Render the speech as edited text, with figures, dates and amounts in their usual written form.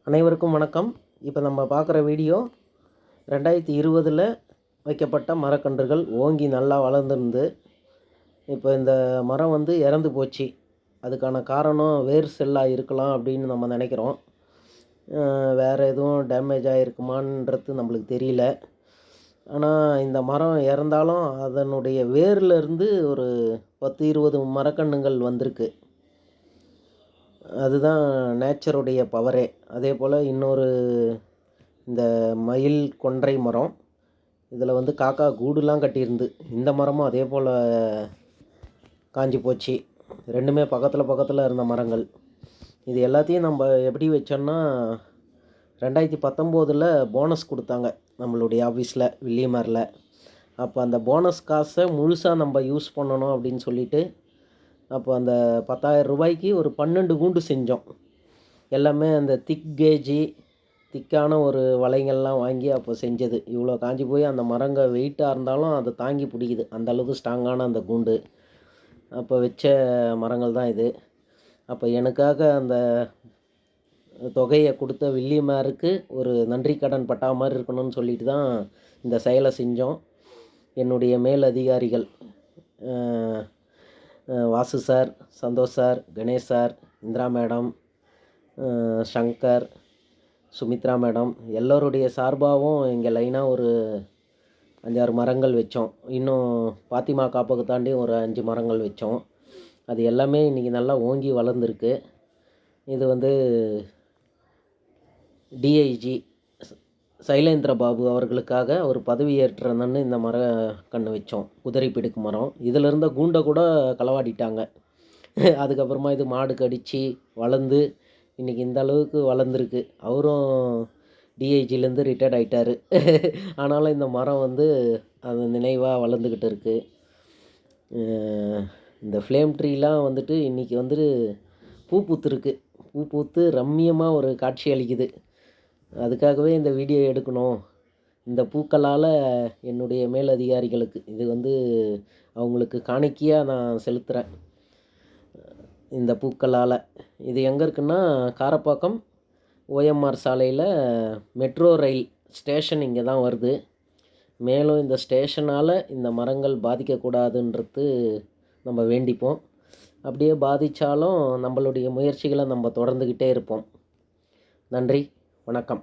அனைவருக்கும் வணக்கம். இப்போ நம்ம பார்க்குற வீடியோ 2020 வைக்கப்பட்ட மரக்கன்றுகள் ஓங்கி நல்லா வளர்ந்துருந்து. இப்போ இந்த மரம் இறந்து போச்சு. அதுக்கான காரணம் வேர் செல்லாக இருக்கலாம் அப்படின்னு நம்ம நினைக்கிறோம். வேறு எதுவும் டேமேஜ் ஆகிருக்குமான்றது நம்மளுக்கு தெரியல. ஆனால் இந்த மரம் இறந்தாலும் அதனுடைய வேர்லேருந்து ஒரு 10-20 மரக்கன்றுகள் வந்திருக்கு. அதுதான் நேச்சருடைய பவரே. அதே போல் இன்னொரு இந்த மயில் கொன்றை மரம், இதில் காக்கா கூடுலாம் கட்டியிருந்து. இந்த மரமும் அதே போல் காஞ்சி போச்சு. ரெண்டுமே பக்கத்தில் இருந்த மரங்கள். இது எல்லாத்தையும் நம்ம எப்படி வச்சோன்னா 2019 போனஸ் கொடுத்தாங்க நம்மளுடைய ஆஃபீஸில் வில்லியமரில். அப்போ அந்த போனஸ் காசை முழுசாக நம்ம யூஸ் பண்ணணும் அப்படின்னு சொல்லிட்டு அப்போ அந்த 10,000 ரூபாய்க்கு ஒரு 12 கூண்டு செஞ்சோம். எல்லாமே அந்த திக்கான ஒரு வலைங்கள்லாம் வாங்கி அப்போ செஞ்சது. இவ்வளோ காஞ்சி போய் அந்த மரங்கள் வெயிட்டாக இருந்தாலும் அதை தாங்கி பிடிக்குது. அந்தளவுக்கு ஸ்ட்ராங்கான அந்த கூண்டு அப்போ வச்ச மரங்கள் தான் இது. அப்போ எனக்காக அந்த தொகையை கொடுத்த வில்லியமாருக்கு ஒரு நன்றி கடன் பட்டா மாதிரி இருக்கணும்னு சொல்லிட்டு தான் இந்த செயலை செஞ்சோம். என்னுடைய மேல் அதிகாரிகள் Vasu sir, Santosh sir, Ganesh sir, Indira madam, Shankar, Sumitra madam எல்லோருடைய சார்பாகவும் இங்கே லைனாக ஒரு 5-6 மரங்கள் வச்சோம். இன்னும் பாத்திமா காப்பகத்தாண்டி ஒரு 5 மரங்கள் வச்சோம். அது எல்லாமே இன்றைக்கி நல்லா ஓங்கி வளர்ந்துருக்கு. இது டிஐஜி சைலேந்திர பாபு அவர்களுக்காக ஒரு பதவி ஏற்றன்னு இந்த மர கன்று வச்சோம். குதிரை பிடுக்கு மரம். இதில் இருந்த கூண்டை கூட களவாடிட்டாங்க. அதுக்கப்புறமா இது மாடு கடித்து வளர்ந்து இன்றைக்கி இந்த அளவுக்கு வளர்ந்துருக்கு. அவரும் டிஐஜிலேருந்து ரிட்டையர்ட் ஆகிட்டார். ஆனாலும் இந்த மரம் அது நினைவாக வளர்ந்துக்கிட்டு இருக்குது. இந்த ஃப்ளேம் ட்ரீலாம் இன்றைக்கி பூ பூத்துருக்கு. பூ பூத்து ரம்மியமாக ஒரு காட்சி அளிக்குது. அதுக்காகவே இந்த வீடியோ எடுக்கணும். இந்த பூக்களால் என்னுடைய மேலதிகாரிகளுக்கு இது அவங்களுக்கு காணிக்கையாக நான் செலுத்துகிறேன். இந்த பூக்களால் இது எங்கே இருக்குன்னா காரப்பாக்கம் ஓஎம்ஆர் சாலையில் மெட்ரோ ரயில் ஸ்டேஷன் இங்கே தான் வருது. மேலும் இந்த ஸ்டேஷனால் இந்த மரங்கள் பாதிக்கக்கூடாதுன்றது நம்ம வேண்டிப்போம். அப்படியே பாதித்தாலும் நம்மளுடைய முயற்சிகளை நம்ம தொடர்ந்துக்கிட்டே இருப்போம். நன்றி, வணக்கம்.